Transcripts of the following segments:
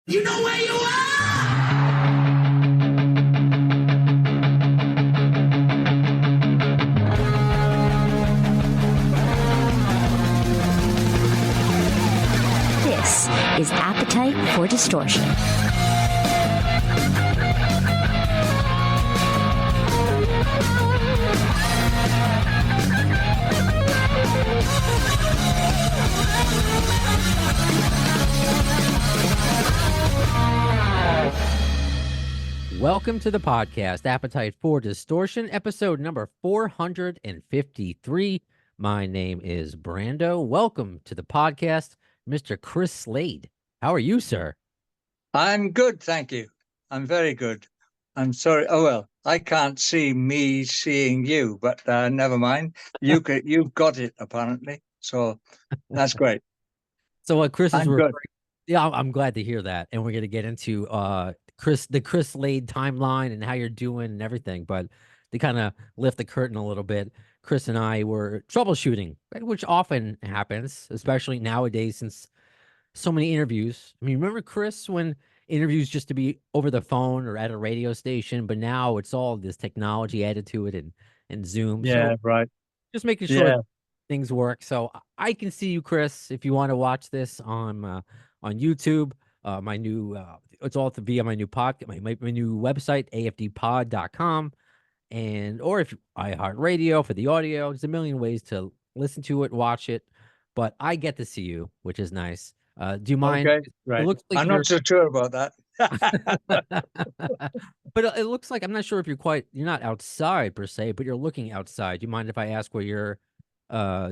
You know where you are! This is Appetite for Distortion. Welcome to the podcast, Appetite for Distortion, episode number 453. My name is Brando. Welcome to the podcast, Mr. Chris Slade. How are you, sir? I'm good, thank you. I'm very good. I'm sorry. Oh, well, I can't see me seeing you, but never mind. You've got it, apparently. So that's great. So what Chris is I'm good. yeah, I'm glad to hear that. And we're going to get into the Chris Slade timeline and how you're doing and everything. But to kind of lift the curtain a little bit, Chris and I were troubleshooting, right, which often happens, especially nowadays since so many interviews. I mean, remember, Chris, when interviews just to be over the phone or at a radio station, but now it's all this technology added to it and Zoom. Yeah, So right. just making sure Yeah. things work. So I can see you, Chris, if you want to watch this on YouTube. My new it's all via my new podcast, my new website, afdpod.com, and or if iHeartRadio for the audio. There's a million ways to listen to it, watch it, but I get to see you, which is nice. Do you mind? Okay, It right. looks like I'm you're not so sure about that. but it looks like I'm not sure if you're not outside per se, but you're looking outside. Do you mind if I ask where you're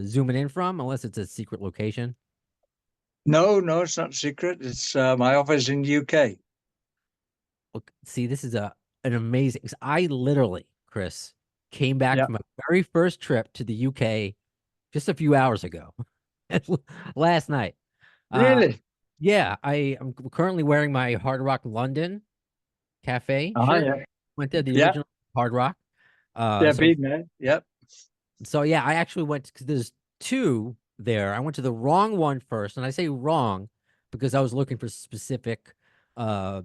zooming in from, unless it's a secret location? No, it's not secret. It's my office in UK. Look, see, this is an amazing. 'Cause I literally, Chris, came back Yeah. from my very first trip to the UK just a few hours ago, last night. Really? Yeah, I'm currently wearing my Hard Rock London Cafe shirt. Yeah. Went there, the Yeah. original Hard Rock. Yeah, So, been there. Yep. so yeah, I actually went because there's two there. I went to the wrong one first, and I say wrong because I was looking for specific uh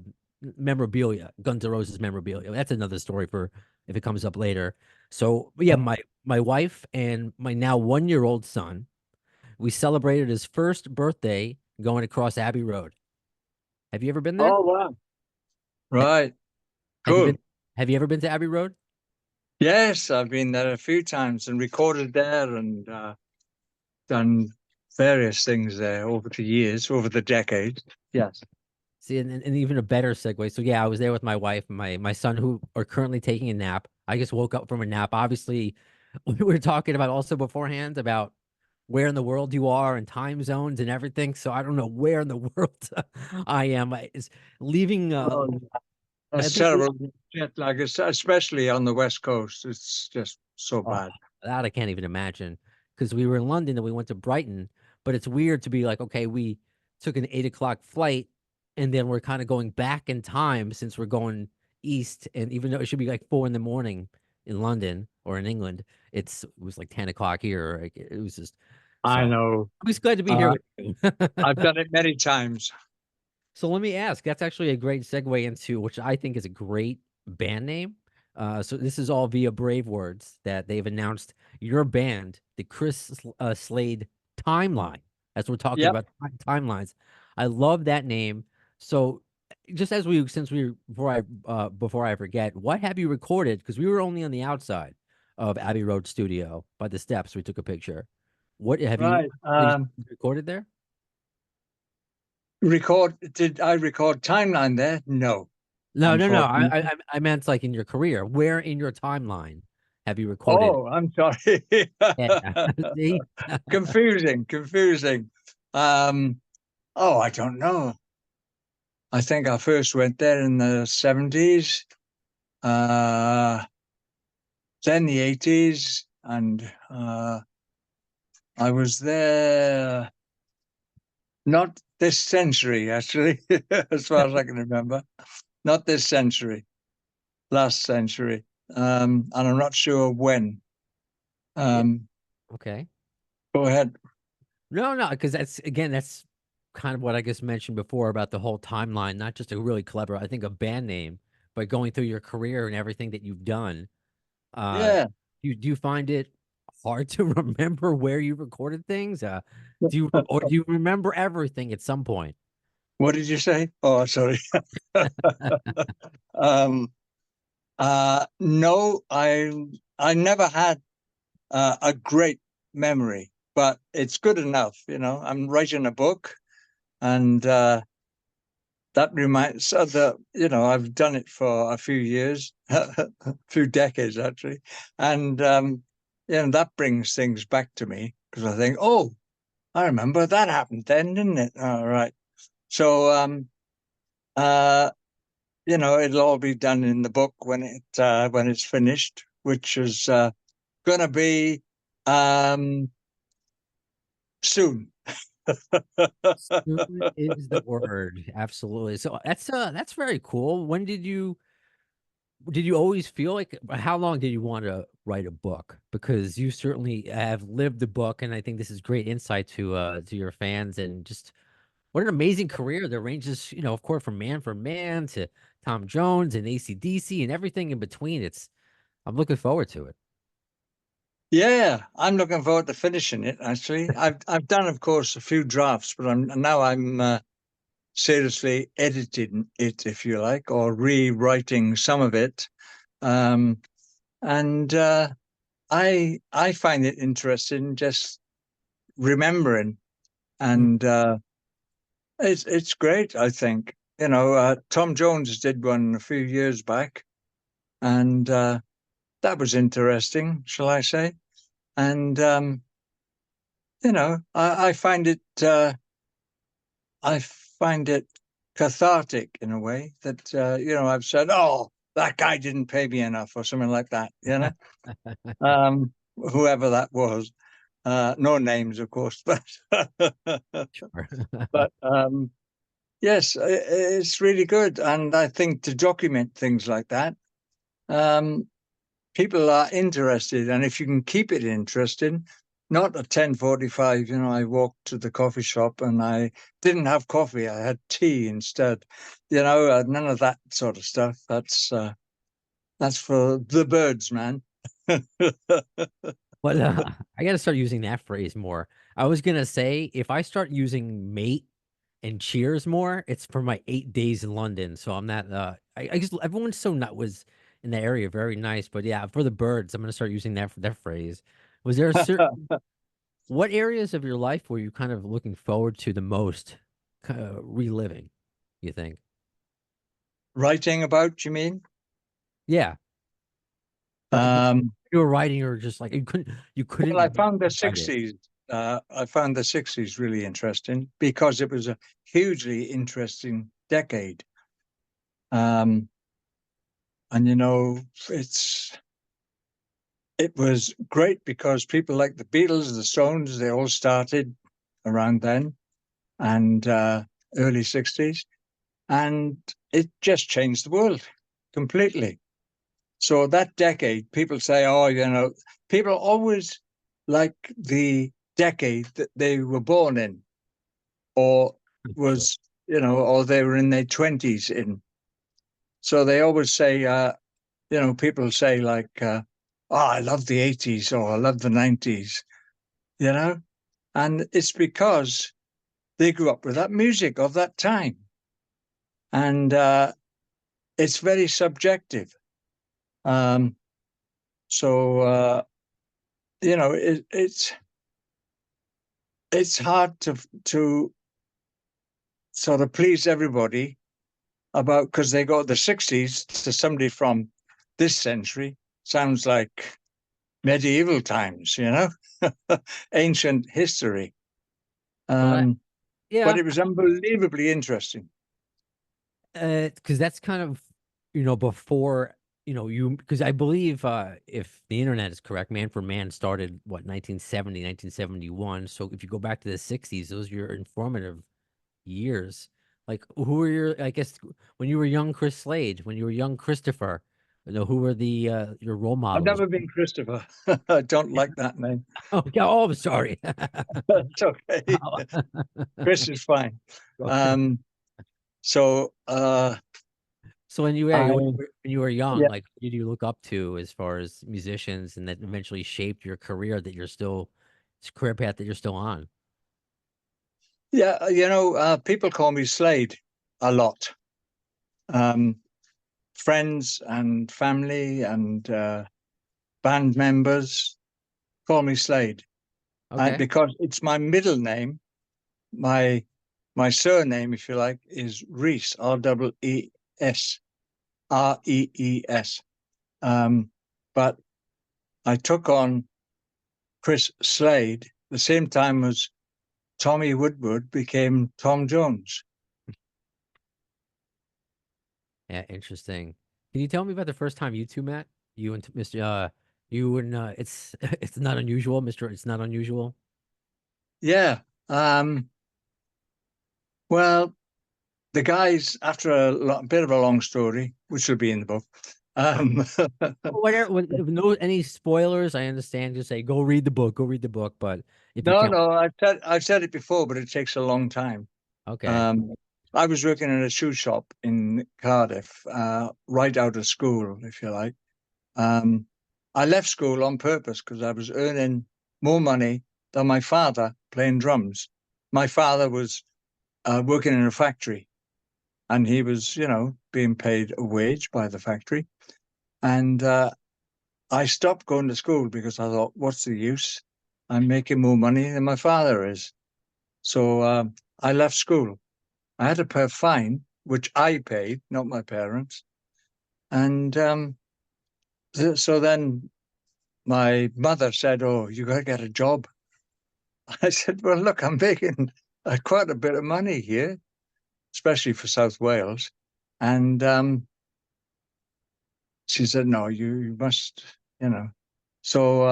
memorabilia, Guns N' Roses memorabilia. That's another story for if it comes up later. So yeah, my wife and my now 1-year-old son, we celebrated his first birthday going across Abbey Road. Have you ever been there? Oh, wow. Right. Have you Cool. been have you ever been to Abbey Road? Yes, I've been there a few times and recorded there and done various things there over the years, over the decades. Yes. See, and even a better segue. So yeah, I was there with my wife and my son, who are currently taking a nap. I just woke up from a nap. Obviously, we were talking about also beforehand about where in the world you are and time zones and everything. So I don't know where in the world I am. It's leaving. Oh, I that's think terrible jet lag, especially on the West Coast. It's just so oh, bad. that I can't even imagine, because we were in London and we went to Brighton. But it's weird to be like, okay, we took an 8 o'clock flight and then we're kind of going back in time since we're going east. And even though it should be like 4 in the morning in London or in England, it was like 10 o'clock here. Like, it was just I so. know. I'm just glad to be here with you. I've done it many times. So let me ask, that's actually a great segue into, which I think is a great band name. So this is all via Brave Words that they've announced your band, the Chris Slade Timeline. As we're talking Yep. about timelines. I love that name. So just before I forget, what have you recorded? Because we were only on the outside of Abbey Road Studio by the steps. We took a picture. What have Right. you recorded there? Did I record Timeline there? No. No. Unfortunately. I meant like in your career. Where in your timeline have you recorded? Oh, I'm sorry. Yeah. See? Confusing. I don't know. I think I first went there in the 70s, then the 80s, and I was there not this century, actually, as far as I can remember. Not this century, last century. And I'm not sure when. Okay. Go ahead. No, because that's kind of what I guess mentioned before about the whole timeline, not just a really clever, I think, a band name, but going through your career and everything that you've done. Uh, Yeah. do you find it hard to remember where you recorded things? Or do you remember everything at some point? What did you say? Oh, sorry. um, no, I never had a great memory, but it's good enough. I'm writing a book, and that reminds that I've done it for a few years, a few decades actually, and that brings things back to me because I think, oh, I remember that happened then, didn't it? All right. So uh, it'll all be done in the book when it's finished, which is going to be um, soon. Soon is the word. Absolutely. So that's very cool. When did you always feel like, how long did you want to write a book? Because you certainly have lived the book, and I think this is great insight to your fans, and just what an amazing career that ranges, of course, from Man for Man to Tom Jones and AC/DC and everything in between. I'm looking forward to it. Yeah, I'm looking forward to finishing it. Actually, I've done, of course, a few drafts, but I'm seriously editing it, if you like, or rewriting some of it. Um, and I find it interesting just remembering, Mm. and it's great. I think Tom Jones did one a few years back, and that was interesting, shall I say? And I find it I find it cathartic in a way that I've said, oh, that guy didn't pay me enough or something like that. Whoever that was. No names, of course, but Sure. but yes, it's really good, and I think to document things like that, um, people are interested, and if you can keep it interesting, not at 10:45. I walked to the coffee shop and I didn't have coffee; I had tea instead. None of that sort of stuff. That's for the birds, man. But I got to start using that phrase more. I was gonna say if I start using mate and cheers more, it's for my 8 days in London. So I'm not. I just everyone's so not was in the area very nice, but yeah, for the birds, I'm gonna start using that phrase. Was there a certain what areas of your life were you kind of looking forward to the most, reliving? You think? Writing about, you mean? Yeah, like Um, you were writing, or just like you couldn't well, I found the write it. 60s. I found the 60s really interesting because it was a hugely interesting decade. Um, and it was great because people like the Beatles, the Stones, they all started around then and early 60s. And it just changed the world completely. So that decade, people say, oh, people always like the decade that they were born in, or Sure. was, or they were in their 20s in. So they always say, people say like, oh, I love the 80s or I love the 90s, you know? And it's because they grew up with that music of that time. And it's very subjective. Um, so, it's hard to sort of please everybody about because they go the 60s to somebody from this century sounds like medieval times, ancient history. Well, But yeah, it was unbelievably interesting. because that's kind of before you because I believe if the internet is correct, Man for Man started what 1970, 1971. So if you go back to the 60s, those are your informative years. Like who were your I guess when you were young Chris Slade, when you were young Christopher, No, who were the your role I've models? never been Christopher. I don't like that name. Oh, yeah. Oh, I'm sorry. It's okay. Oh, Chris is fine. okay. Um, so So when you I were young, yeah like who did you look up to as far as musicians, and that eventually shaped your career that you're still, this career path that you're still on? yeah people call me Slade a lot. Um, Friends and family and band members call me Slade, Okay. because it's my middle name. My my surname, if you like, is Rees. Rees. But I took on Chris Slade the same time as Tommy Woodward became Tom Jones. Yeah, interesting. Can you tell me about the first time you two met? You and Mr. You and it's it's not unusual, Mr. It's not unusual. Yeah. Well, the guys, after bit of a long story, which will be in the book. Um, Whatever, no any spoilers, I understand. Just say go read the book, go read the book. But if you no, can't, no, I've said it before, but it takes a long time. okay. Um, I was working in a shoe shop in Cardiff, right out of school, if you like. Um, I left school on purpose because I was earning more money than my father playing drums. My father was working in a factory, and he was, being paid a wage by the factory. And I stopped going to school because I thought, what's the use? I'm making more money than my father is. So I left school. I had to pay a fine, which I paid, not my parents. And so then my mother said, "Oh, you got to get a job." I said, "Well, look, I'm making quite a bit of money here, especially for South Wales." And she said, "No, you must, you know." So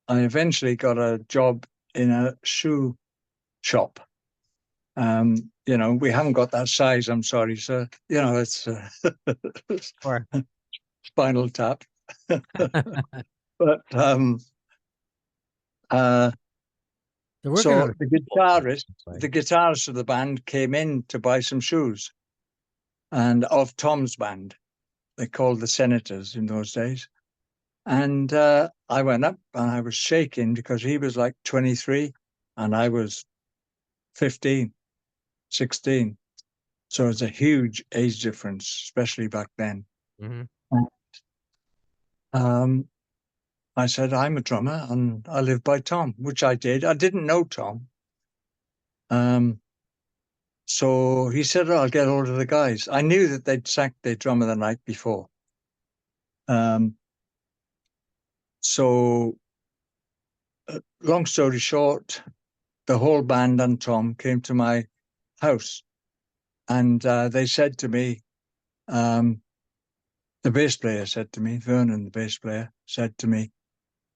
I eventually got a job in a shoe shop. We haven't got that size, I'm sorry, sir. It's Or Spinal Tap. But uh, they're working so on the it. guitarist, the guitarist of the band came in to buy some shoes, and of Tom's band, they called the Senators in those days. And I went up and I was shaking because he was like 23 and I was 15, 16. So it's a huge age difference, especially back then. Hmm. Um, I said, I'm a drummer and I live by Tom, which I did. I didn't know Tom. Um, so he said, I'll get hold of the guys. I knew that they'd sacked their drummer the night before. Um, so, long story short, the whole band and Tom came to my house and they said to me, um, the bass player said to me, Vernon, the bass player, said to me,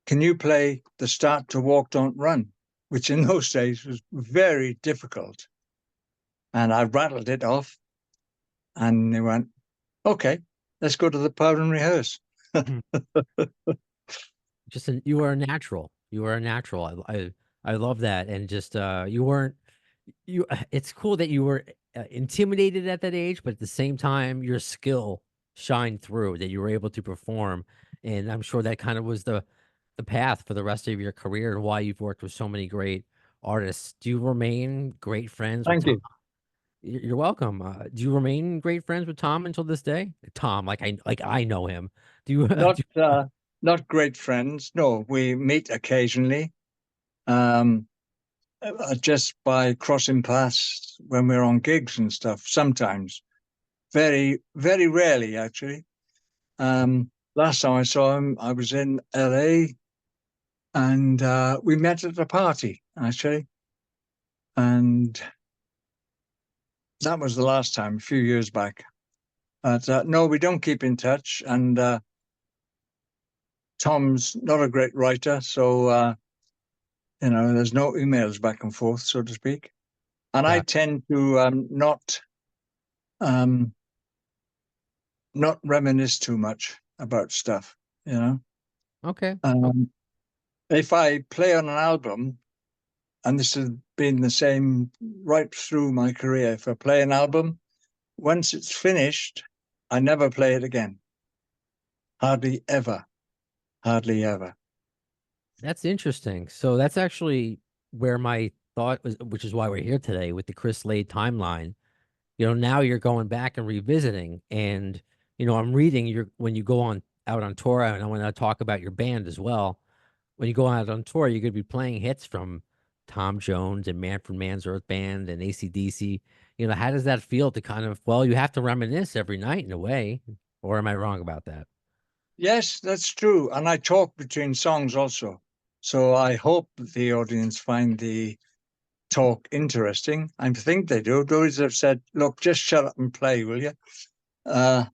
can you play the Start to Walk, Don't Run? Which in those days was very difficult. And I rattled it off and they went, okay, let's go to the pub and rehearse. Just you are a natural. You are a natural. I love that. And just you weren't you. It's cool that you were intimidated at that age, but at the same time, your skill shined through. That you were able to perform, and I'm sure that kind of was the path for the rest of your career and why you've worked with so many great artists. Do you remain great friends with Thank Tom? you. You're welcome. Do you remain great friends with Tom until this day? Tom, like I know him. Do you? Not not great friends. No, we meet occasionally, um, just by crossing paths when we're on gigs and stuff. Sometimes, very very rarely actually. Last time I saw him, I was in LA, and we met at a party actually, and that was the last time, a few years back. But no, we don't keep in touch, and Tom's not a great writer, so there's no emails back and forth, so to speak. And I Got tend to um, not reminisce too much about stuff, you know. Okay. If I play on an album, and this has been the same right through my career, if I play an album, once it's finished, I never play it again. Hardly ever. Hardly ever. That's interesting. So that's actually where my thought was, which is why we're here today with the Chris Slade timeline. Now you're going back and revisiting, and I'm reading when you go on out on tour, and I want to talk about your band as well. When you go out on tour, you're going to be playing hits from Tom Jones and Manfred Mann's Earth Band and AC/DC. How does that feel to kind of, well, you have to reminisce every night in a way, or am I wrong about that? Yes, that's true. And I talk between songs also. So I hope the audience find the talk interesting. I think they do. Those have said, "Look, just shut up and play, will you?" Not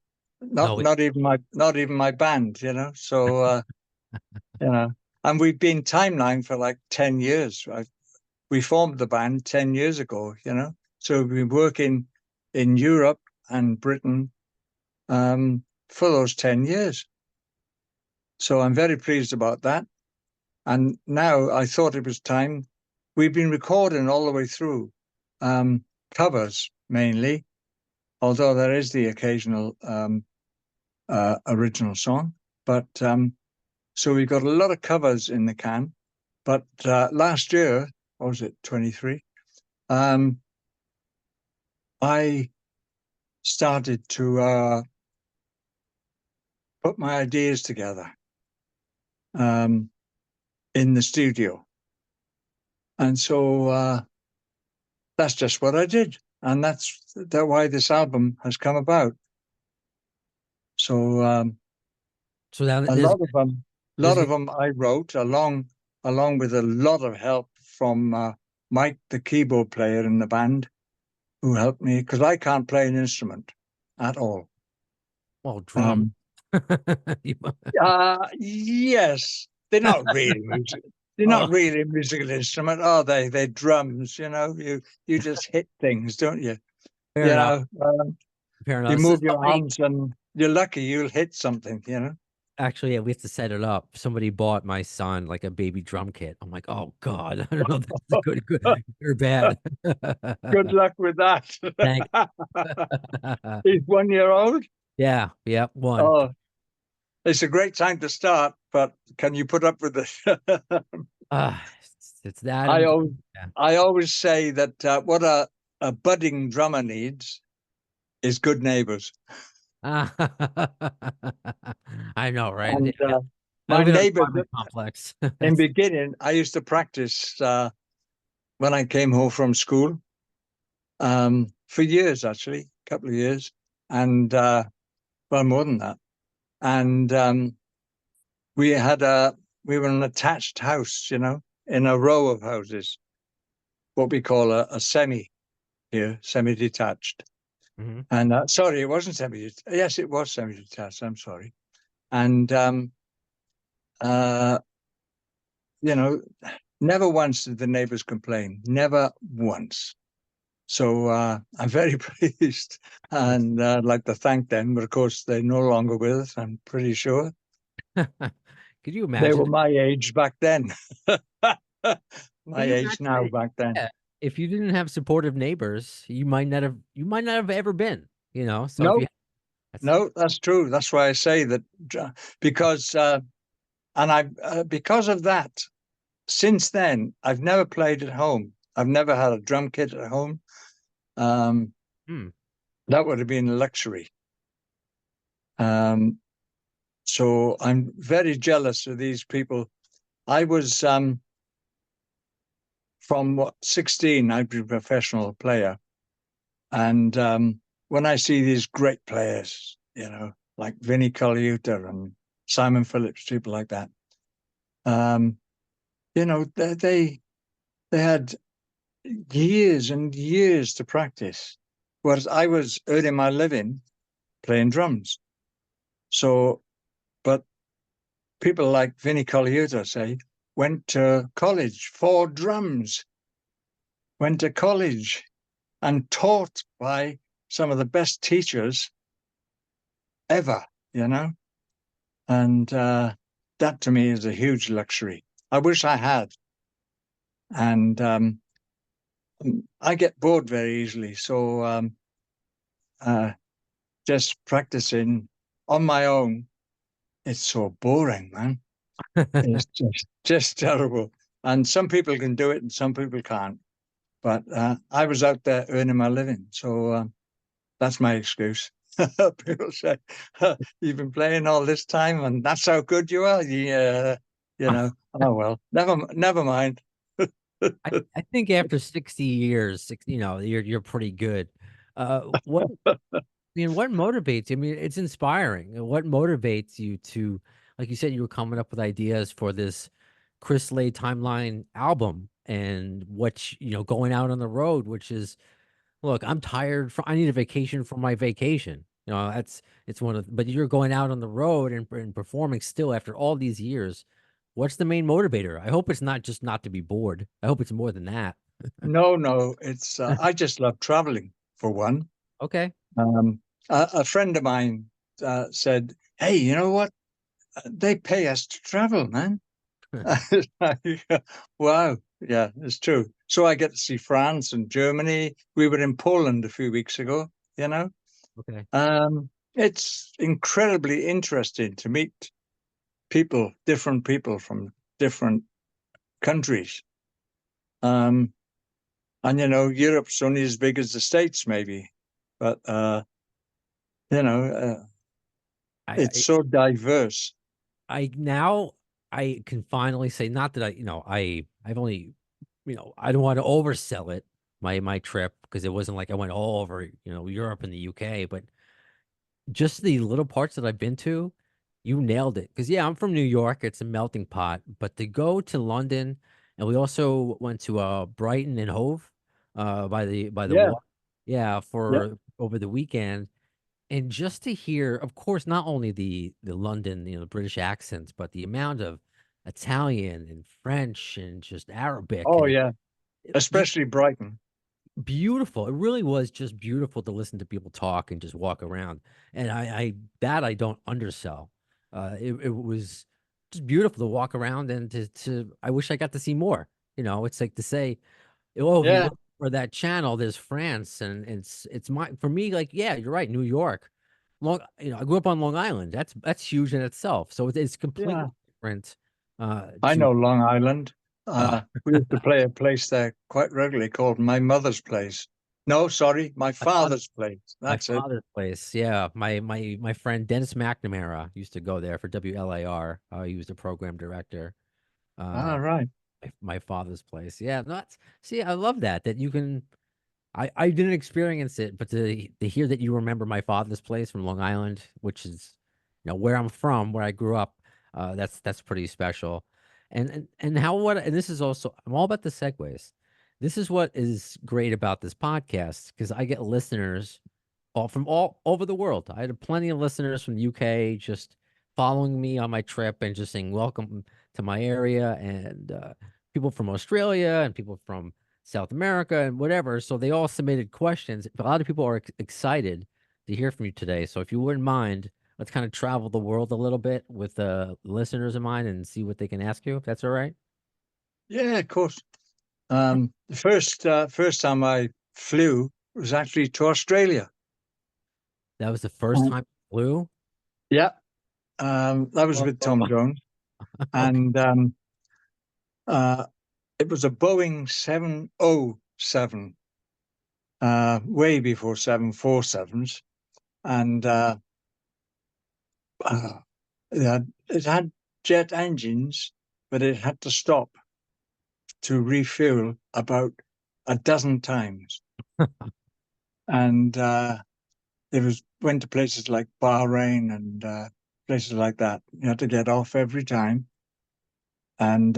No, not even my band, So and we've been Timeline for like 10 years. We formed the band 10 years ago. So we've been working in Europe and Britain for those 10 years. So I'm very pleased about that. And now I thought it was time. We've been recording all the way through, covers mainly, although there is the occasional original song. But so we've got a lot of covers in the can. But last year, or was it 23? I started to put my ideas together in the studio. And so that's just what I did. And that's why this album has come about. So so now a lot of them I wrote along with a lot of help from Mike, the keyboard player in the band, who helped me because I can't play an instrument at all. well, drum. Yes, they're not really music. They're not really a musical instrument, are they? They're drums. You just hit things, don't you? Fair enough. Fair enough. You move your arms, and you're lucky you'll hit something. Actually, yeah, we have to set it up. Somebody bought my son like a baby drum kit. I'm like, oh God, I don't know if this is good or bad. Good luck with that. Thank He's 1 year old. Yeah, one. Oh, it's a great time to start, but can you put up with this? It's that. I always say that what a budding drummer needs is good neighbors. I know, right? And, Yeah. my neighbor complex. in beginning, I used to practice when I came home from school for years, actually, a couple of years, and well, more than that. And we were an attached house, in a row of houses, what we call a semi here, semi-detached. Mm-hmm. And sorry, it wasn't semi-detached. Yes, it was semi-detached. I'm sorry. And never once did the neighbors complain. Never once. So I'm very pleased, and I'd like to thank them. But of course, they're no longer with us, I'm pretty sure. Could you imagine? They were my age back then. My age now back then. Yeah, if you didn't have supportive neighbors, you might not have ever been, So No, that's true. That's why I say that, because because of that, since then I've never played at home. I've never had a drum kit at home. That would have been a luxury. So I'm very jealous of these people. I was from 16, I'd been a professional player. And when I see these great players, like Vinnie Colaiuta and Simon Phillips, people like that, they had years and years to practice, whereas I was earning my living playing drums. So, but people like Vinnie Colaiuta, say, went to college for drums, went to college and taught by some of the best teachers ever, you know? And that to me is a huge luxury. I wish I had. And I get bored very easily. So just practicing on my own, it's so boring, man. It's just terrible. And some people can do it and some people can't. But I was out there earning my living. So that's my excuse. People say, you've been playing all this time and that's how good you are. Yeah, oh well, never mind. I think after 60 years, you're pretty good. What what motivates you? I mean, it's inspiring. What motivates you to, like you said, you were coming up with ideas for this Chris Slade Timeline album and going out on the road, which is, look, I'm tired I need a vacation from my vacation. It's but you're going out on the road and performing still after all these years. What's the main motivator? I hope it's not just not to be bored. I hope it's more than that. No, it's I just love traveling for one. Okay. Um, a friend of mine said, "Hey, you know what? They pay us to travel, man." Wow, yeah, it's true. So I get to see France and Germany. We were in Poland a few weeks ago, you know. Okay. It's incredibly interesting to meet different people from different countries. Um, and Europe's only as big as the States, maybe, but you know, uh, it's I so diverse. now I can finally say, not that I've only, I don't want to oversell it, my trip, because it wasn't like I went all over, Europe and the UK, but just the little parts that I've been to, you nailed it. Because yeah, I'm from New York, it's a melting pot, but to go to London, and we also went to Brighton and Hove, by the Yeah, water, yeah, yeah. for over the weekend. And just to hear, of course, not only the London, the British accents, but the amount of Italian and French and just Arabic, Oh, and yeah. just Especially Brighton. beautiful. It really was just beautiful to listen to people talk and just walk around. And I don't undersell. It was just beautiful to walk around and to I wish I got to see more. It's like to say, oh, if you Yeah, look for that channel, there's France, and it's for me, like, yeah, you're right, New York. I grew up on Long Island. That's huge in itself. So it's yeah. completely different. I To know Long Island. uh, We used to play a place there quite regularly called My Mother's Place. No, sorry, My my father, Father's Place. my That's it. father's place. Yeah, my friend Dennis McNamara used to go there for WLAR. He was the program director. Uh, All right. my father's place. Yeah, that's see, I love that you can. I didn't experience it, but to hear that you remember my father's place from Long Island, which is, where I'm from, where I grew up, that's pretty special. And and this is also, I'm all about the segues. This is what is great about this podcast, because I get listeners all from all over the world. I had plenty of listeners from the UK just following me on my trip and just saying welcome to my area, and people from Australia and people from South America and whatever. So they all submitted questions. A lot of people are excited to hear from you today. So if you wouldn't mind, let's kind of travel the world a little bit with listeners of mine and see what they can ask you, if that's all right. Yeah, of course. The first time I flew was actually to Australia. That was the first Um, time you flew. yeah, that was Oh, with Tom Jones, okay. and uh, it was a Boeing 707, way before 747s, and uh, it had jet engines, but it had to stop to refuel about a dozen times, and it went to places like Bahrain and places like that. You had to get off every time, and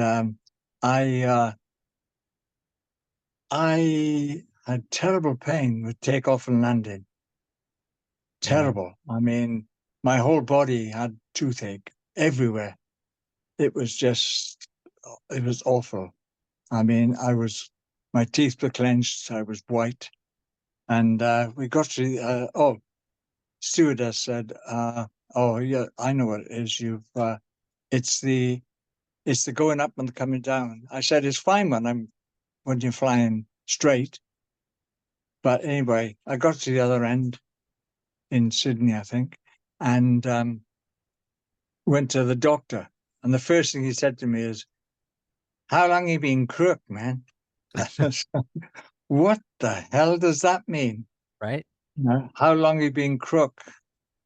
I I had terrible pain with takeoff and landing. Yeah. Terrible. I mean, my whole body had toothache everywhere. It was awful. I mean, my teeth were clenched. I was white, and we got to stewardess said, "Oh, yeah, I know what it is. It's the going up and the coming down." I said, "It's fine when you're flying straight." But anyway, I got to the other end in Sydney, I think, and went to the doctor. And the first thing he said to me is, "How long you been crook, man?" What the hell does that mean? Right? How long you been crook?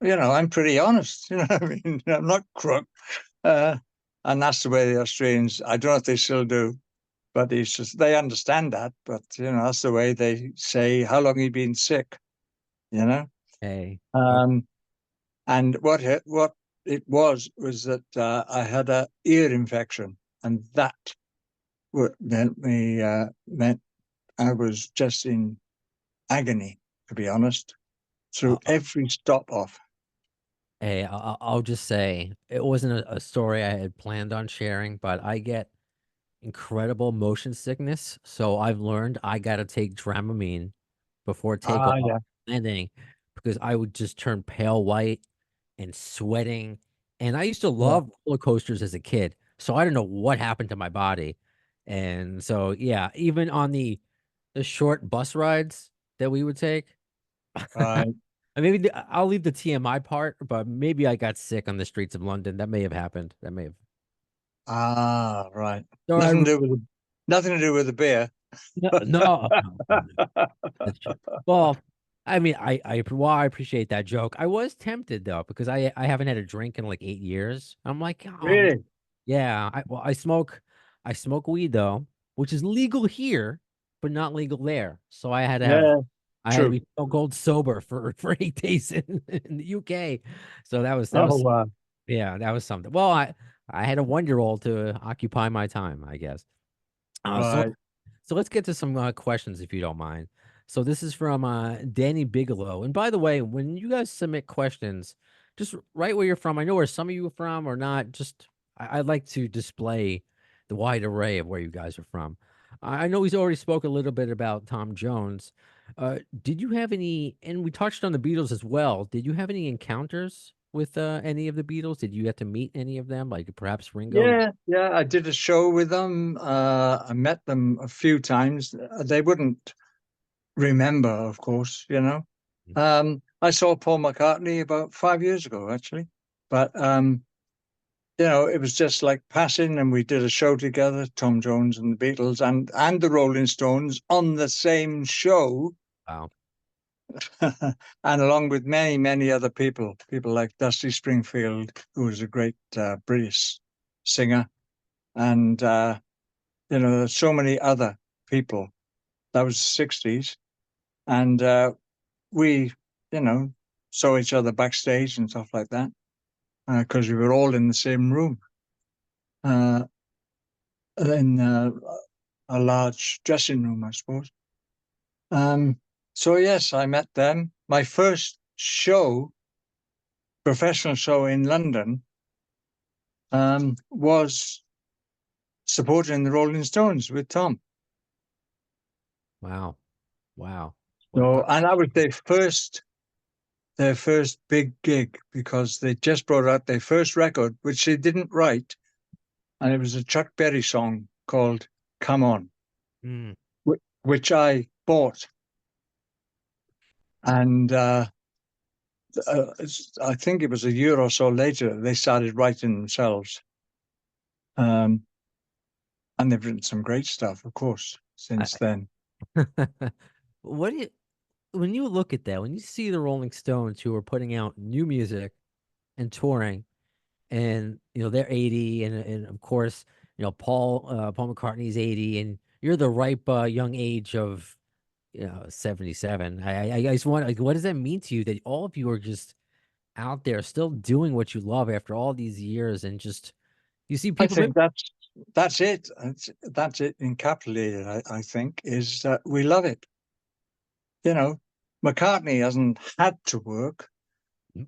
I'm pretty honest. What I mean? I'm not crook. And that's the way the Australians, I don't know if they still do, but it's just, they understand that. But, that's the way they say, "How long you been sick?" You know? Hey. And what it was that I had a ear infection, and that meant I was just in agony, to be honest, through Uh, every stop off. Hey, I'll just say it wasn't a story I had planned on sharing, but I get incredible motion sickness, so I've learned I gotta take Dramamine before Ah, takeoff yeah, landing because I would just turn pale white and sweating. And I used to yeah. love roller coasters as a kid, so I don't know what happened to my body. And so, yeah, even on the short bus rides that we would take, Right. and maybe I'll leave the TMI part, but maybe I got sick on the streets of London. That may have happened. That may have. Ah, right. So Nothing to do with the beer. no. That's true. Well, I mean, I appreciate that joke. I was tempted though because I haven't had a drink in like 8 years. I'm like, Really? yeah. I smoke weed though, which is legal here, but not legal there. So Yeah, I had to true. be so cold sober for 8 days in the UK. So that Oh, was wow. yeah, that was something. Well, I had a 1 year old to occupy my time, I guess. Uh, so Right. so let's get to some questions if you don't mind. So this is from Danny Bigelow. And by the way, when you guys submit questions, just write where you're from. I know where some of you are from or not. Just I'd like to display the wide array of where you guys are from. I know he's already spoke a little bit about Tom Jones. Did you have any? And we touched on the Beatles as well. Did you have any encounters with any of the Beatles? Did you get to meet any of them, like perhaps Ringo? Yeah, yeah. I did a show with them. I met them a few times. They wouldn't remember, of course, I saw Paul McCartney about 5 years ago, actually. But it was just like passing, and we did a show together, Tom Jones and the Beatles and the Rolling Stones on the same show, Wow. and along with many, many other people like Dusty Springfield, who was a great British singer, and there's so many other people. That was the 60s, and we, you know, saw each other backstage and stuff like that because we were all in the same room. Uh, in a large dressing room, I suppose. So yes, I met them. My first show, professional show in London, was supporting the Rolling Stones with Tom. Wow. Wow. What a So, great and that was their first big gig because they just brought out their first record, which they didn't write, and it was a Chuck Berry song called "Come On," mm, which I bought, and I think it was a year or so later they started writing themselves, um, and they've written some great stuff, of course, since I, then. what do you when you look at that, when you see the Rolling Stones who are putting out new music and touring, and they're 80, and of course Paul McCartney's 80, and you're the ripe young age of 77. I just want, like, what does that mean to you that all of you are just out there still doing what you love after all these years, and just you see I people think that's it. That's it encapsulated. I think is that we love it. You know, McCartney hasn't had to work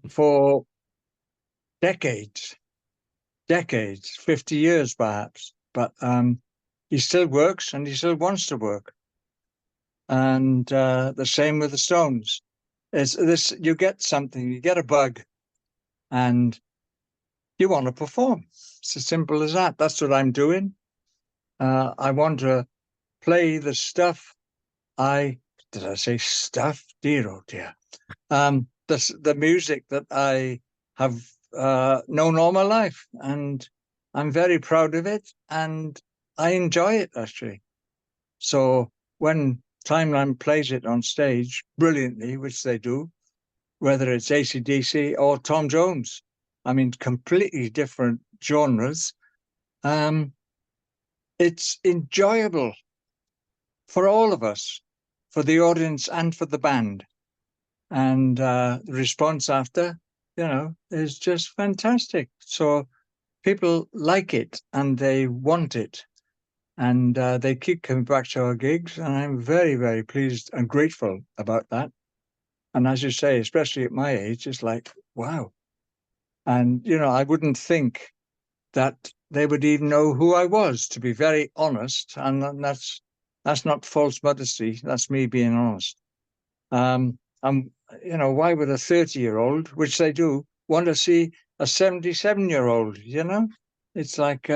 for decades, 50 years perhaps, but he still works and he still wants to work. And the same with the Stones. It's this, you get something, you get a bug, and you want to perform. It's as simple as that. That's what I'm doing. I want to play the stuff did I say stuff? Dear, oh dear. The music that I have known all my life, and I'm very proud of it, and I enjoy it actually. So when Timeline plays it on stage brilliantly, which they do, whether it's AC/DC or Tom Jones, I mean, completely different genres. It's enjoyable for all of us, for the audience and for the band. And the response after, is just fantastic. So people like it and they want it, and they keep coming back to our gigs, and I'm very, very pleased and grateful about that. And as you say, especially at my age, it's like, wow. And, I wouldn't think that they would even know who I was, to be very honest. And that's not false modesty. That's me being honest. And, why would a 30-year-old, which they do, want to see a 77-year-old, It's like,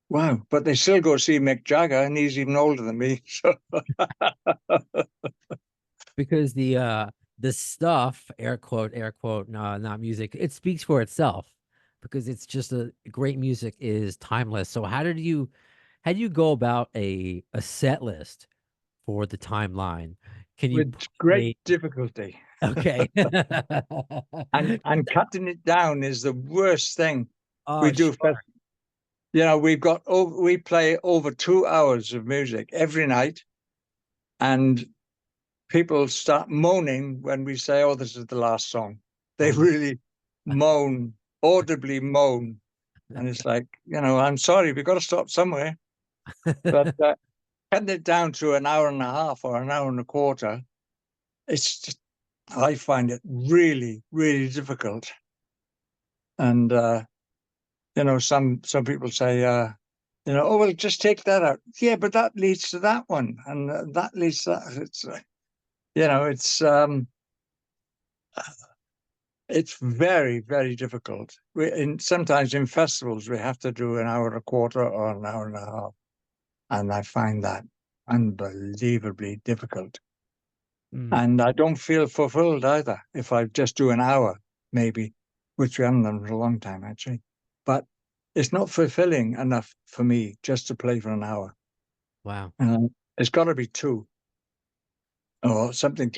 wow. But they still go see Mick Jagger, and he's even older than me. So Because the stuff, air quote, no, not music, it speaks for itself, because it's just a great music is timeless. So how do you go about a set list for the Timeline? Can you with great play? difficulty. Okay. And cutting it down is the worst thing we Oh, do. sure. We play over 2 hours of music every night, and people start moaning when we say, "Oh, this is the last song." They really moan, audibly moan, and it's like, I'm sorry, we've got to stop somewhere. But cutting it down to an hour and a half or an hour and a quarter, it's just, I find it really, really difficult. And some people say, oh, well, just take that out. Yeah, but that leads to that one, and that leads to that. It's very, very difficult. Sometimes in festivals we have to do an hour and a quarter or an hour and a half, and I find that unbelievably difficult. And I don't feel fulfilled either if I just do an hour, maybe, which we haven't done for a long time actually. But it's not fulfilling enough for me just to play for an hour. Wow. It's got to be 2 or something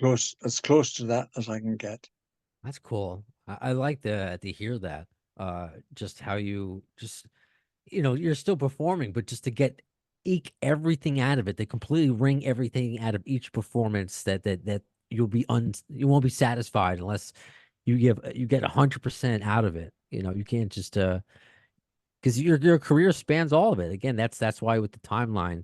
as close to that as I can get. That's cool. I like to hear that. Just how you you're still performing, but just to eke everything out of it, they completely wring everything out of each performance, that you won't be satisfied unless you get 100% out of it. You can't just because your career spans all of it. Again, that's why with the Timeline.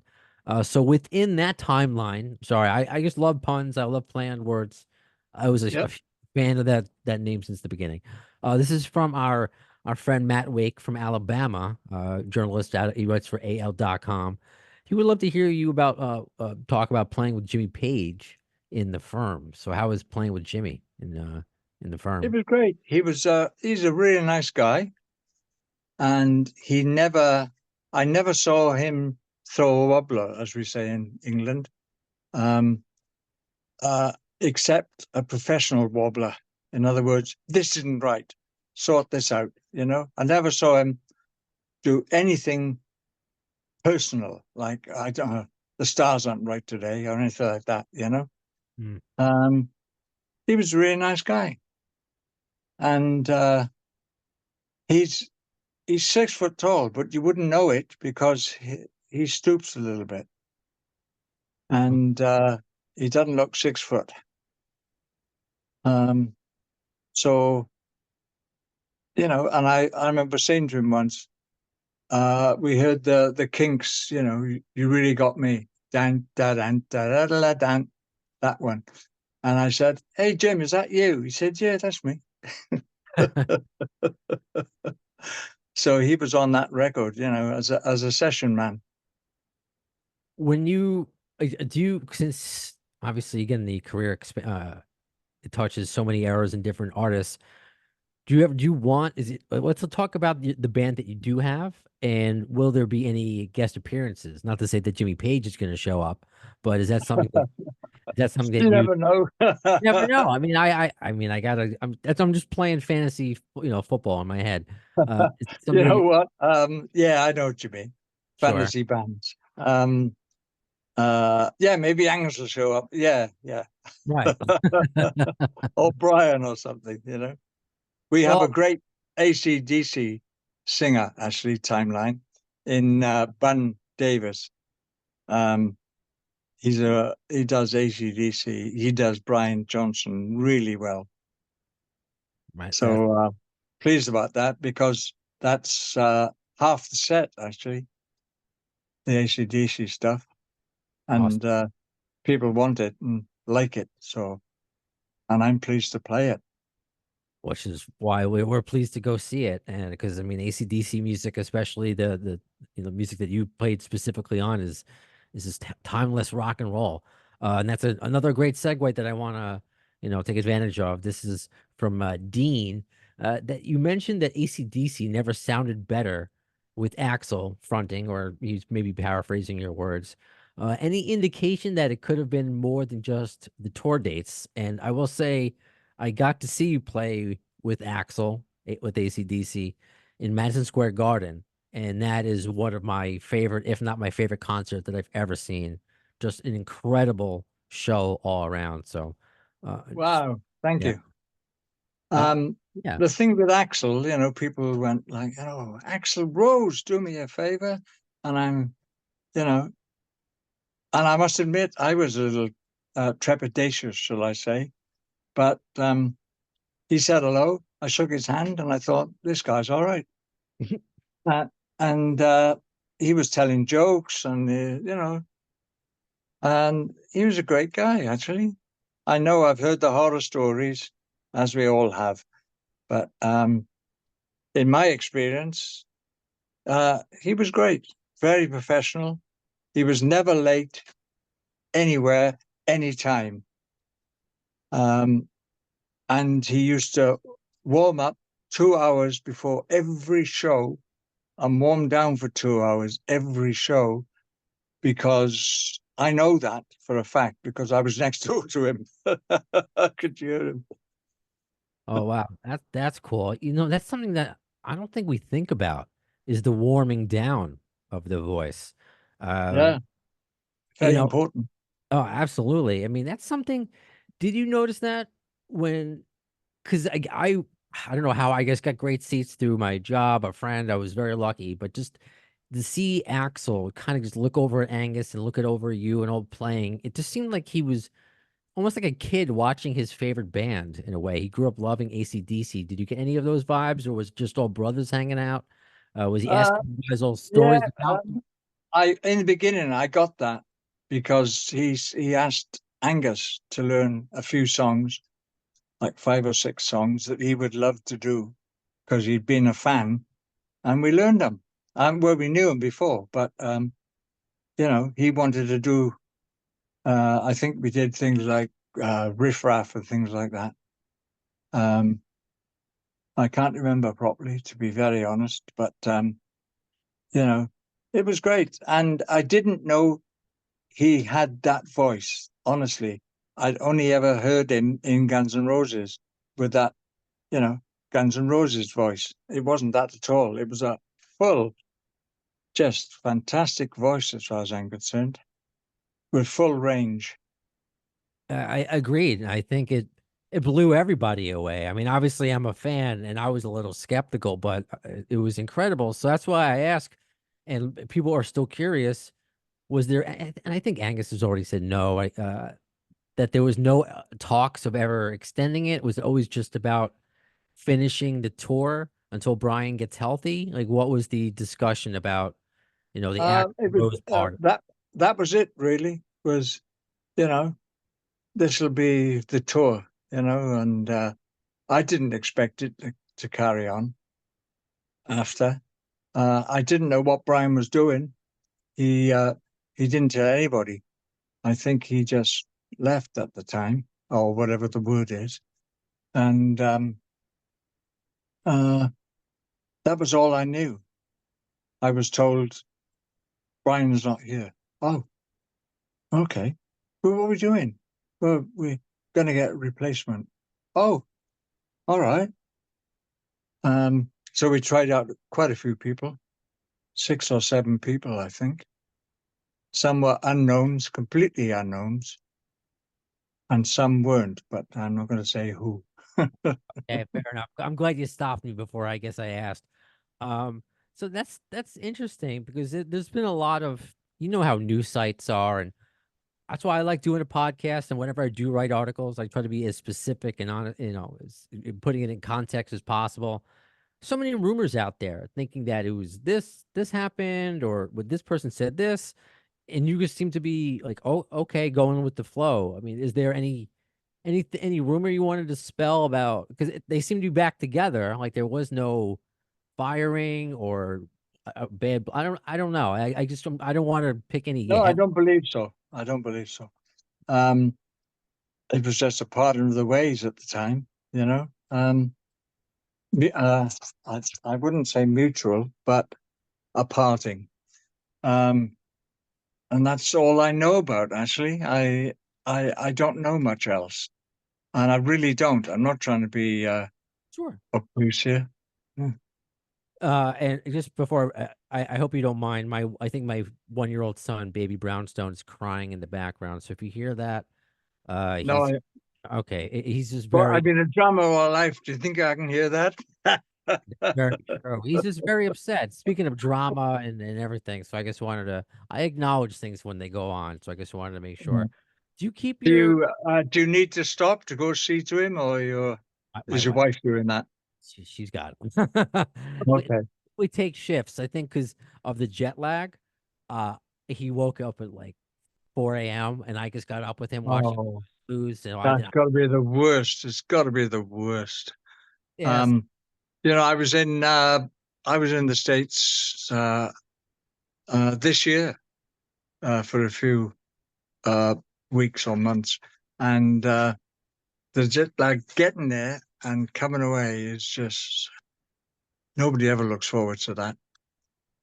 So within that timeline, sorry, I just love puns. I love play on words. I was a fan of that name since the beginning. This is from our friend Matt Wake from Alabama, journalist he writes for AL.com. He would love to hear you talk about playing with Jimmy Page in The Firm. So how is playing with Jimmy in The Firm? It was great. He's a really nice guy, and I never saw him throw a wobbler, as we say in England, except a professional wobbler. In other words, this isn't right. Sort this out. I never saw him do anything personal, like, I don't know, the stars aren't right today or anything like that. He was a really nice guy, and he's 6 foot tall, but you wouldn't know it because he stoops a little bit, and he doesn't look 6 foot. So, and I remember saying to him once, we heard the Kinks, you really got me, dan da dan da da da dan, that one. And I said, "Hey Jim, is that you?" He said, "Yeah, that's me." So he was on that record, as a session man. When you since obviously again the career it touches so many eras and different artists. Do you want, is it, let's talk about the band that you do have, and will there be any guest appearances? Not to say that Jimmy Page is going to show up, but is that something that, You never know. never know? I mean, I gotta, I'm just playing fantasy, football in my head. Is that You something know that what? Yeah, I know what you mean. sure. Fantasy bands. Yeah, maybe Angus will show up. Yeah, yeah. Right. Or Brian or something, you know. We have a Well, great AC/DC singer, actually, Timeline, in Bun Davis. Um, he does AC/DC. He does Brian Johnson really well. right. That's So pleased about that, because that's half the set, actually, the AC/DC stuff. awesome. And people want it and like it. So, and I'm pleased to play it. Which is why we're pleased to go see it. And because I mean, AC/DC music, especially the music that you played specifically on, is just timeless rock and roll. And that's another great segue that I want to take advantage of. This is from Dean, that you mentioned that AC/DC never sounded better with Axl fronting, or he's maybe paraphrasing your words. Any indication that it could have been more than just the tour dates? And I will say, I got to see you play with Axl, with AC/DC, in Madison Square Garden, and that is one of my favorite, if not my favorite concert that I've ever seen. Just an incredible show all around. So, Wow, thank yeah, you. uh, Um, yeah. the thing with Axl, people went like, "Oh, Axl Rose, do me a favor," and you know, and I must admit, I was a little trepidatious, shall I say? But he said hello. I shook his hand, and I thought, this guy's all right. Uh, and he was telling jokes, and and he was a great guy, actually. I know I've heard the horror stories, as we all have, but in my experience, he was great, very professional. He was never late, anywhere, anytime. Um, and he used to warm up 2 hours before every show and warm down for 2 hours every show, because I know that for a fact, because I was next door to him. I could hear him. Oh wow, that's cool. That's something that I don't think we think about, is the warming down of the voice. Um, Yeah, you very know, important. oh, absolutely. I mean, that's something. Did you notice that when? Because I don't know how, I guess, got great seats through my job, a friend. I was very lucky, but just to see Axel kind of just look over at Angus and look at over you and all playing, it just seemed like he was almost like a kid watching his favorite band in a way. He grew up loving AC/DC. Did you get any of those vibes, or was it just all brothers hanging out? Was he Uh, asking you guys all yeah, stories about them? I in the beginning I got that because he asked Angus to learn a few songs, like 5 or 6 songs that he would love to do, because he'd been a fan, and we learned them. Well, we knew him before, but he wanted to do. I think we did things like riff raff and things like that. Um, I can't remember properly, to be very honest, but you know, it was great, and I didn't know he had that voice. Honestly, I'd only ever heard him in Guns N' Roses with that, you know, Guns N' Roses voice. It wasn't that at all. It was a full, just fantastic voice as far as I'm concerned, with full range. I agreed. I think it blew everybody away. I mean, obviously, I'm a fan, and I was a little skeptical, but it was incredible. So that's why I ask, and people are still curious. Was there? And I think Angus has already said no. That there was no talks of ever extending it. Was always just about finishing the tour until Brian gets healthy. Like, what was the discussion about? The act It was Rose part. that was it really. Was you know this will be the tour, and I didn't expect it to carry on after. I didn't know what Brian was doing. He he didn't tell anybody. I think he just left at the time. or whatever the word is. And that was all I knew. I was told, Brian's not here. Oh, okay. Well, what are we doing? Well, we're going to get a replacement. Oh, all right. So we tried out quite a few people, 6 or 7 people, I think. Some were unknowns, completely unknowns, and some weren't, but I'm not going to say who. Okay, fair enough. I'm glad you stopped me before I guess I asked. Um, so that's interesting because there's been a lot of, you know how news sites are, and that's why I like doing a podcast. And whenever I do write articles, I try to be as specific and on, as putting it in context as possible. So many rumors out there thinking that it was this happened, or what this person said this, and you just seem to be like, oh, okay, going with the flow. I mean, is there any rumor you wanted to spell about, because they seem to be back together, like there was no firing or a bad, I don't know. I just I don't want to pick any No, I head. don't believe so. I don't believe so. Um, it was just a part of the ways at the time, you know. Me- uh, I wouldn't say mutual, but a parting. Um, and that's all I know about. Actually, I don't know much else, and I really don't. I'm not trying to be Sure. obtuse here. Yeah. And just before, I hope you don't mind. I think my 1-year-old son, baby Brownstone, is crying in the background. So if you hear that, No, he's okay. He's just well, I've very, been a drummer all life. Do you think I can hear that? very true. He's just very upset. Speaking of drama and everything, so I just wanted to, I acknowledge things when they go on. So I just wanted to make sure. Do you keep your Do you need to stop to go see to him, or my is your wife? wife doing that? She's got it. we, Okay. we take shifts. I think because of the jet lag. Uh, he woke up at like 4 a.m. and I just got up with him watching Oh, news. So I that's didn't. got to be the worst. It's got to be the worst. Yes, Um, I was in the States this year for a few uh, weeks or months, and the jet lag getting there and coming away is just nobody ever looks forward to that.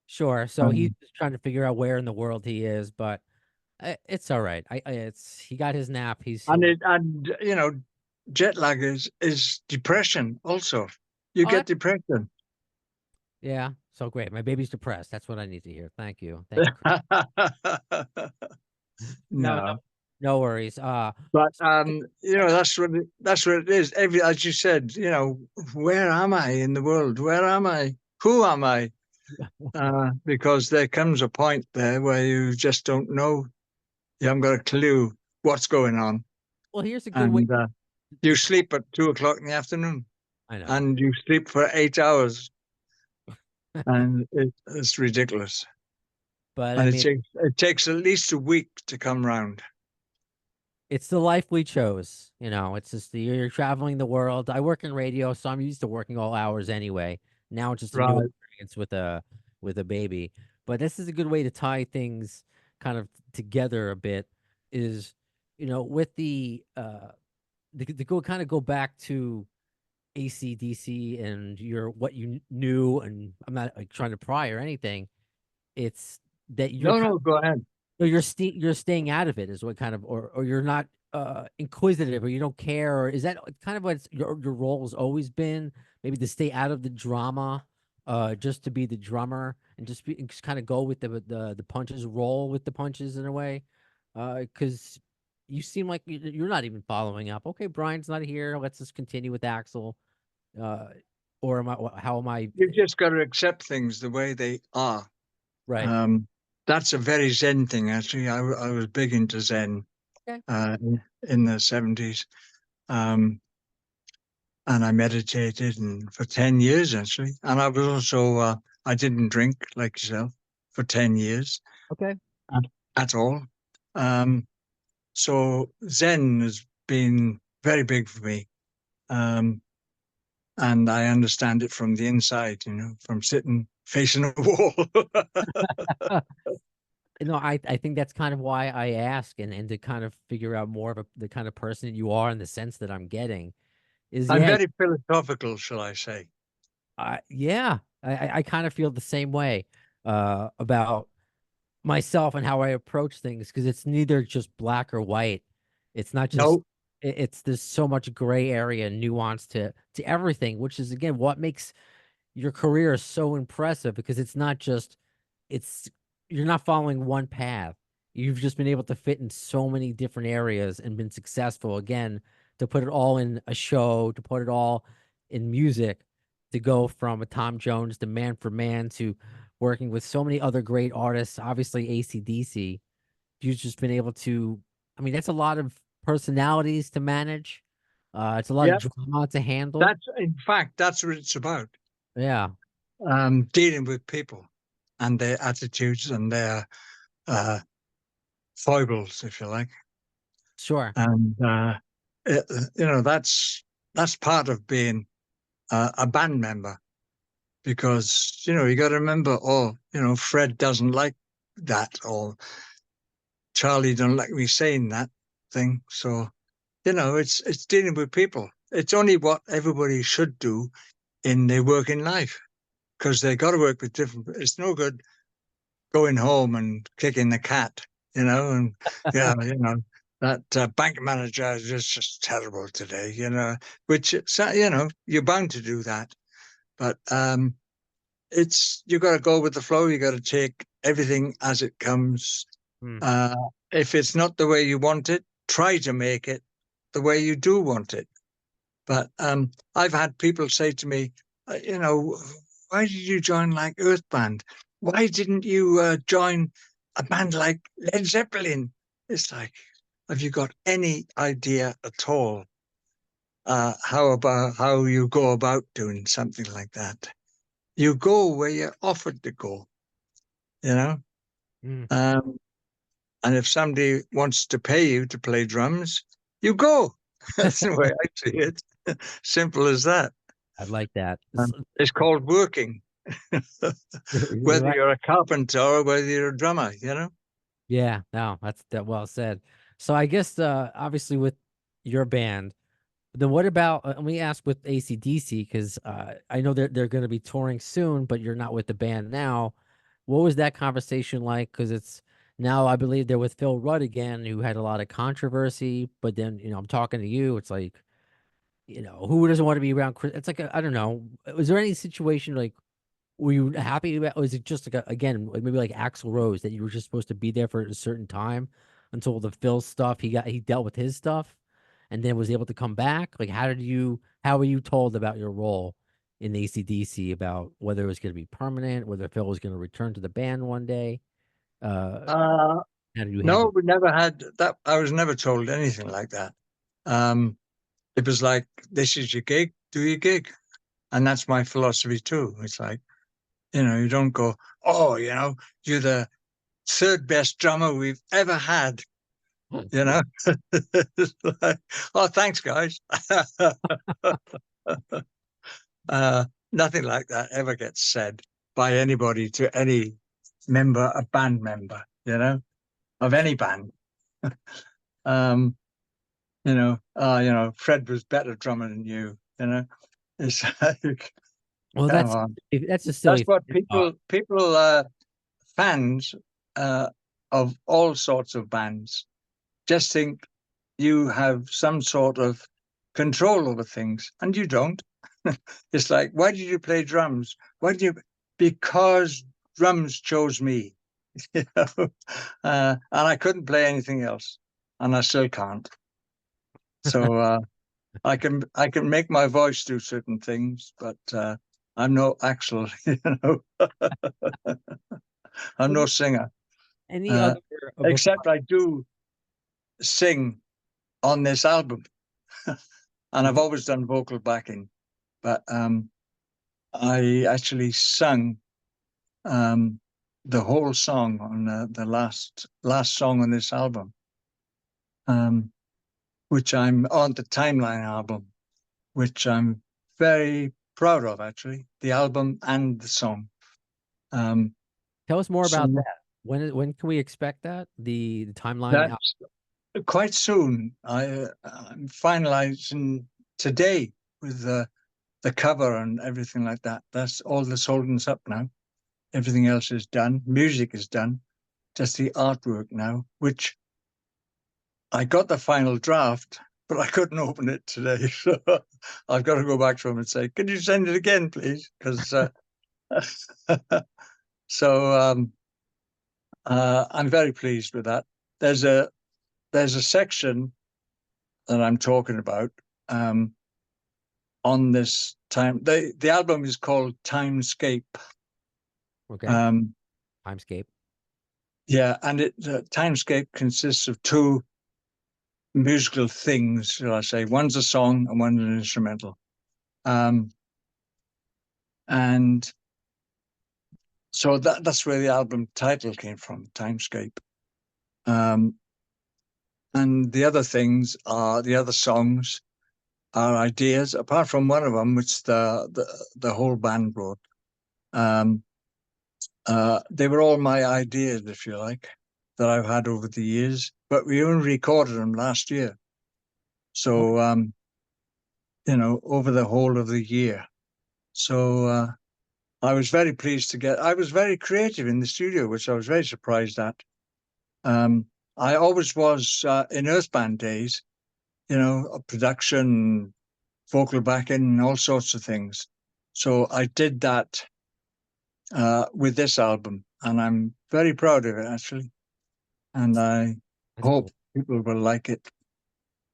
sure. So he's Um, just trying to figure out where in the world he is, but it's all right. It's he got his nap. and He'll. jet lag is depression also. You Oh, get depression. yeah. So great. My baby's depressed. That's what I need to hear. Thank you. Thank you, Chris. No, no, No, no worries. but that's what it is. As you said, where am I in the world? Where am I? Who am I? Because there comes a point there where you just don't know. You haven't got a clue what's going on, Well, here's a good way and you to. sleep at 2 o'clock in the afternoon, I know, and you sleep for 8 hours, and it's ridiculous. but I And mean, it takes at least a week to come round. it's the life we chose. It's just you're traveling the world. I work in radio, so I'm used to working all hours anyway. Now it's just a new Right. experience with a baby. But this is a good way to tie things kind of together a bit. Is with the go kind of go back to ACDC and what you knew, and I'm not like trying to pry or anything. It's that you're No, no, go ahead. so you're staying out of it is what kind of, or you're not inquisitive, or you don't care, or is that kind of what your role has always been, maybe to stay out of the drama, just to be the drummer and just kind of go with the punches, roll with the punches in a way, because you seem like you're not even following up. Okay, Brian's not here. Let's just continue with Axel. Uh, or am I? How am I? You've just got to accept things the way they are. Right. Um, that's a very Zen thing, actually. I was big into Zen Okay. in the 70s. Um, and I meditated and for 10 years, actually. And I was also, I didn't drink like yourself for 10 years Okay. at, at all. Um, so Zen has been very big for me. Um, and I understand it from the inside, from sitting facing a wall. No, I think that's kind of why I ask, and to kind of figure out more of the kind of person that you are, in the sense that I'm getting is, I'm yeah, very philosophical, shall I say. yeah, I kind of feel the same way about myself and how I approach things, because it's neither just black or white. It's not just No, it's there's so much gray area and nuance to everything, which is again what makes your career is so impressive, because it's not just it's you're not following one path. You've just been able to fit in so many different areas and been successful, again, to put it all in a show, to put it all in music, to go from a Tom Jones to Man for Man to working with so many other great artists, obviously AC/DC. You've just been able to, I mean, that's a lot of personalities to manage. It's a lot of yeah, drama to handle. that's in fact that's what it's about. Yeah, Dealing with people and their attitudes and their uh, foibles, if you like. sure. And it, that's part of being a band member, because you got to remember, oh, Fred doesn't like that, or Charlie don't like me saying that thing. So it's dealing with people. It's only what everybody should do in their working life, because they got to work with different. It's no good going home and kicking the cat, and yeah, that bank manager is just terrible today, which you're bound to do that, but it's you got to go with the flow. You got to take everything as it comes. Hmm. Uh, if it's not the way you want it, try to make it the way you do want it. But I've had people say to me, why did you join like Earth Band? Why didn't you join a band like Led Zeppelin? It's like, have you got any idea at all how you go about doing something like that? You go where you're offered to go, you know. Mm. Um, and if somebody wants to pay you to play drums, you go. That's the way I see it. Simple as that. I like that. It's called working, You're whether right. you're a carpenter or whether you're a drummer. Yeah, no, that's that well said. So I guess obviously with your band, then what about let me ask with AC/DC, because I know they're going to be touring soon, but you're not with the band now. What was that conversation like? Because it's now I believe they're with Phil Rudd again, who had a lot of controversy. But then I'm talking to you. It's like who doesn't want to be around Chris? It's like I don't know. Was there any situation like? Were you happy about? Was it just like again, like maybe like Axl Rose, that you were just supposed to be there for a certain time until the Phil stuff he dealt with his stuff, and then was able to come back? Like how were you told about your role in AC/DC, about whether it was going to be permanent, whether Phil was going to return to the band one day? Uh, Uh, how did you no, handle we never had that. I was never told anything like that. Um, it was like, this is your gig, do your gig. And that's my philosophy too. It's like, you don't go, oh, you're the third best drummer we've ever had, it? you know? It's like, oh, thanks, guys. uh, Nothing like that ever gets said by anybody to any a band member, of any band. Um, Fred was better drummer than you. It's like, Well, come on. that's a That's silly what thing to thought. fans uh, of all sorts of bands just think you have some sort of control over things, and you don't. It's like, why did you play drums? Why did you? Because drums chose me, you know, and I couldn't play anything else, and I still can't. So I can make my voice do certain things, but I'm no Axel, I'm no singer. Any Uh, other Except I do sing on this album, and I've always done vocal backing. But I actually sung um, the whole song on the last song on this album, um, which I'm on the Timeline album, which I'm very proud of, actually, the album and the song. Um, Tell us more about so that. When can we expect that? The timeline out? That's quite soon. I'm finalizing today with the cover and everything like that. That's all that's holding us up now. Everything else is done. Music is done. Just the artwork now, which I got the final draft, but I couldn't open it today. So I've got to go back to him and say, "Could you send it again, please?" Because so I'm very pleased with that. There's a section that I'm talking about on this time. The album is called Timescape. Okay. Timescape. Yeah, and Timescape consists of two musical things, shall I say. One's a song and one's an instrumental. And so that's where the album title came from, Timescape. And the other things are, the other songs are ideas, apart from one of them, which the whole band wrote. They were all my ideas, if you like, that I've had over the years, but we only recorded them last year. So, over the whole of the year. So, I was very pleased I was very creative in the studio, which I was very surprised at. I always was in Earth Band days, production, vocal backing, and all sorts of things. So I did that with this album, and I'm very proud of it, actually. And I hope people will like it.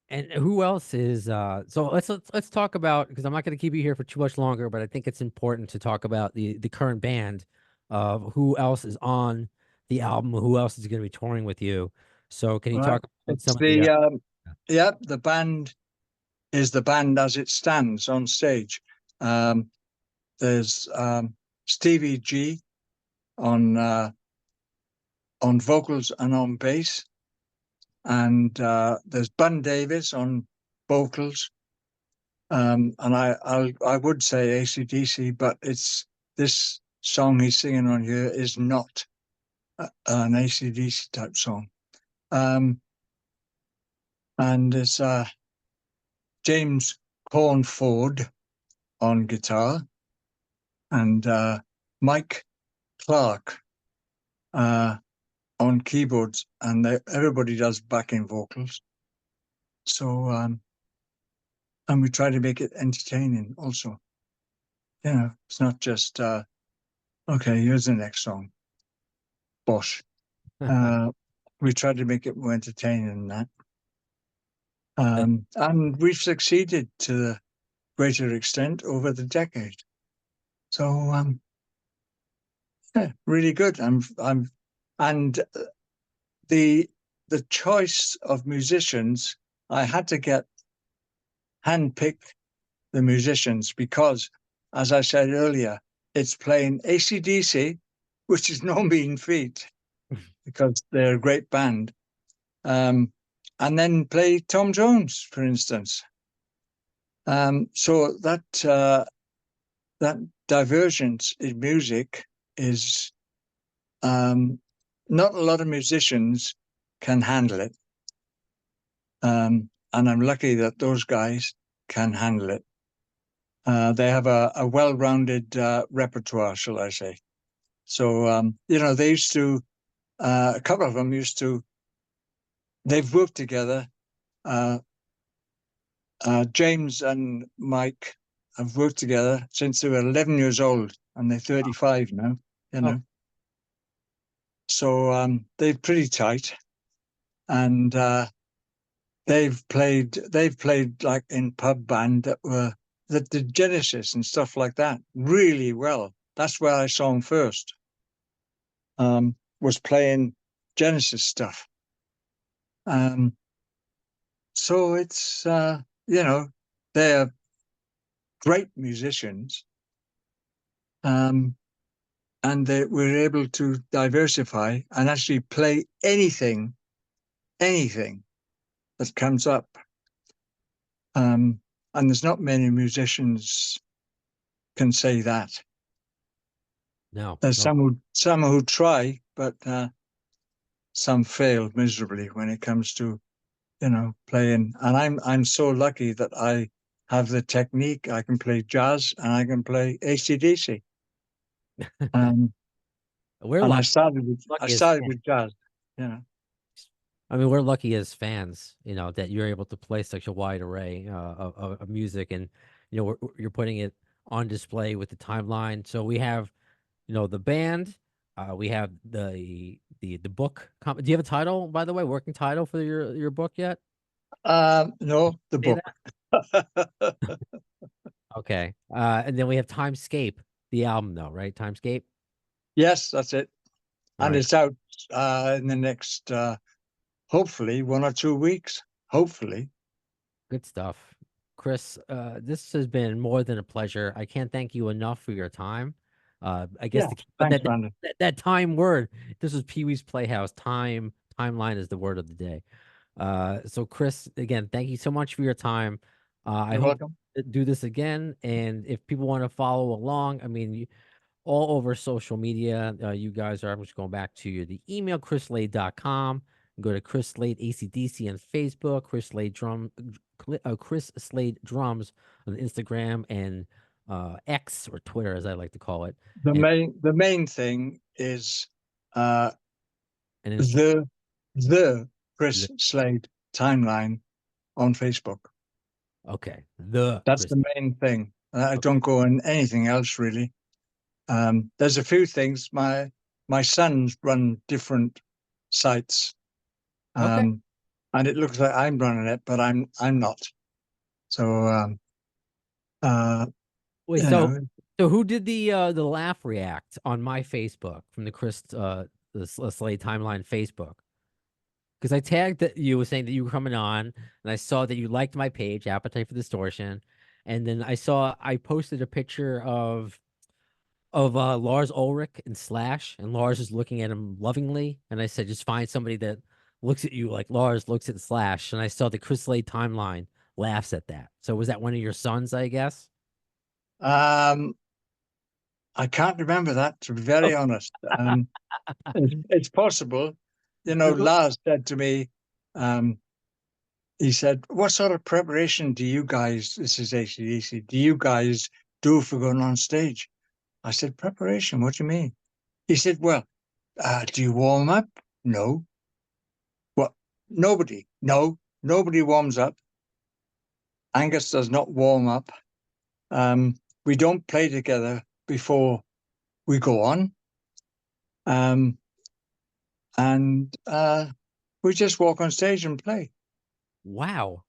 And who else is so let's talk about, because I'm not going to keep you here for too much longer, but I think it's important to talk about the current band of who else is on the album, who else is going to be touring with you. So can you talk about It's some of the the band is the band as it stands on stage. There's Stevie G on vocals and on bass, and there's Bun Davis on vocals. And I would say AC/DC, but it's this song he's singing on here is not an AC/DC type song. And it's James Cornford on guitar, and Mike Clark on keyboards, and everybody does backing vocals. So, and we try to make it entertaining also. It's not just, okay, here's the next song. Bosh. We try to make it more entertaining than that. And we've succeeded to a greater extent over the decade. So, yeah, really good. And the choice of musicians, I had to handpick the musicians because, as I said earlier, it's playing AC/DC, which is no mean feat because they're a great band. And then play Tom Jones, for instance. So that divergence in music is not a lot of musicians can handle it. And I'm lucky that those guys can handle it. They have a well-rounded repertoire, shall I say. So, they used to, a couple of them they've worked together. James and Mike have worked together since they were 11 years old, and they're 35 now, So they're pretty tight. And they've played like in pub band that did Genesis and stuff like that really well. That's where I saw them first. Was playing Genesis stuff. So it's they're great musicians. And we're able to diversify and actually play anything that comes up. And there's not many musicians can say that. No. There's some who try, but some fail miserably when it comes to, playing. And I'm so lucky that I have the technique. I can play jazz and I can play AC/DC. Um, We're and lucky, I lucky as started fans. with jazz. You know. I mean, we're lucky as fans, that you're able to play such a wide array of music, and you're putting it on display with the timeline. So we have, the band, we have the book. Do you have a title, by the way, working title for your book yet? No, the Say book. that? Okay. And then we have Timescape, the album, though, right? Timescape. Yes, that's it. All And right. it's out in the next, hopefully, 1 or 2 weeks. Hopefully. Good stuff. Chris, this has been more than a pleasure. I can't thank you enough for your time. I guess Yeah. but Thanks, Brandon. that time word, this is Pee Wee's Playhouse. Timeline is the word of the day. So Chris, again, thank you so much for your time. I You're hope welcome. to do this again. And if people want to follow along, I mean, all over social media. You guys are, I'm just going back to the email, chrisslade.com. Go to Chris Slade ACDC on Facebook, Chris Slade Drums on Instagram and X, or Twitter, as I like to call it. And The main thing is uh, and Insta. the Chris Slade Timeline on Facebook. Okay. The That's Chris. the main thing. I Okay. don't go on anything else really. There's a few things. My sons run different sites, Okay. and it looks like I'm running it, but I'm not. So uh, Wait, you so know, who did the laugh react on my Facebook from the Chris the Slade Timeline Facebook? Because I tagged that you were saying that you were coming on, and I saw that you liked my page, Appetite for Distortion, and then I posted a picture of Lars Ulrich and Slash, and Lars is looking at him lovingly, and I said, just find somebody that looks at you like Lars looks at Slash, and I saw the Chris Slade Timeline laughs at that. So was that one of your sons, I guess? um, I can't remember that, to be very honest. It's possible. Lars said to me, um, he said, "What sort of preparation do you guys?" This is AC/DC. Do you guys do for going on stage? I said, "Preparation? What do you mean?" He said, "Well, do you warm up? No. What? Nobody? No, nobody warms up. Angus does not warm up. We don't play together before we go on, um, and we just walk on stage and play." Wow.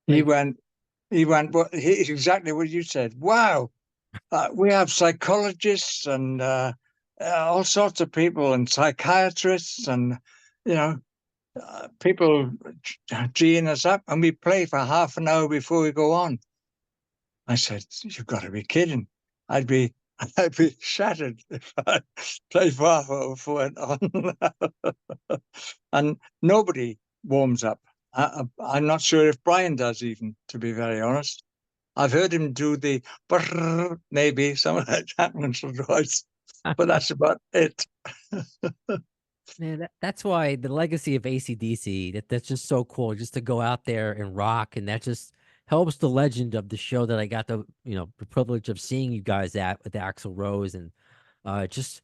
He Like, went. He went. Exactly what you said. Wow. We have psychologists and all sorts of people and psychiatrists and you know people geeing us up, and we play for half an hour before we go on. I said, "You've got to be kidding! I'd be I'd be shattered if I played for half an hour before it on." And nobody warms up. I'm not sure if Brian does, even, to be very honest. I've heard him do the brrr, maybe something like that once or twice, but that's about it. man, that's why the legacy of AC/DC, that's just so cool, just to go out there and rock, and that just helps the legend of the show that I got the privilege of seeing you guys at with Axl Rose, and just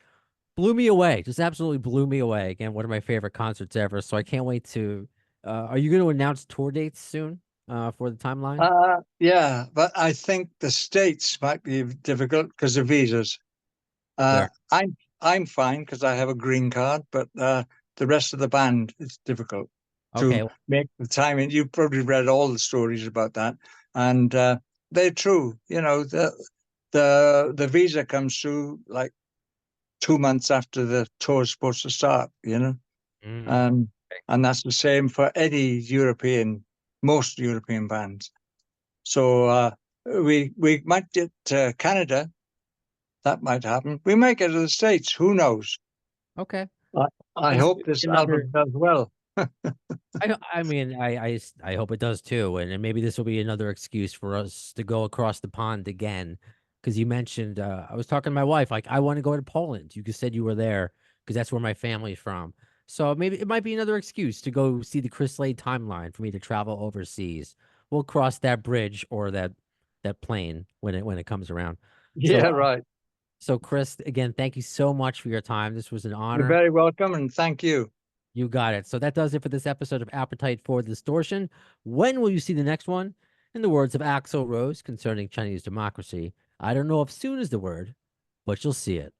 blew me away, just absolutely blew me away. Again, one of my favorite concerts ever. So I can't wait to. Are you going to announce tour dates soon for the timeline? Yeah, but I think the States might be difficult because of visas. Fair. I'm fine because I have a green card, but the rest of the band it's difficult to Okay. make the time. And you've probably read all the stories about that, and they're true. The visa comes through like 2 months after the tour is supposed to start. Mm, Um, okay. and that's the same for most European bands. So we might get to Canada. That might happen. We might get to the States. Who knows? Okay. I, Well, I this hope will this be another. album does well. I mean, I hope it does too, and maybe this will be another excuse for us to go across the pond again. Because you mentioned, I was talking to my wife, like I want to go to Poland. You just said you were there because that's where my family's from. So maybe it might be another excuse to go see the Chris Slade Timeline for me to travel overseas. We'll cross that bridge or that plane when it comes around. So Yeah, right. so Chris, again, thank you so much for your time. This was an You're honor. very welcome, and thank you. You got it. So that does it for this episode of Appetite for Distortion. When will you see the next one? In the words of Axl Rose concerning Chinese democracy, I don't know if soon is the word, but you'll see it.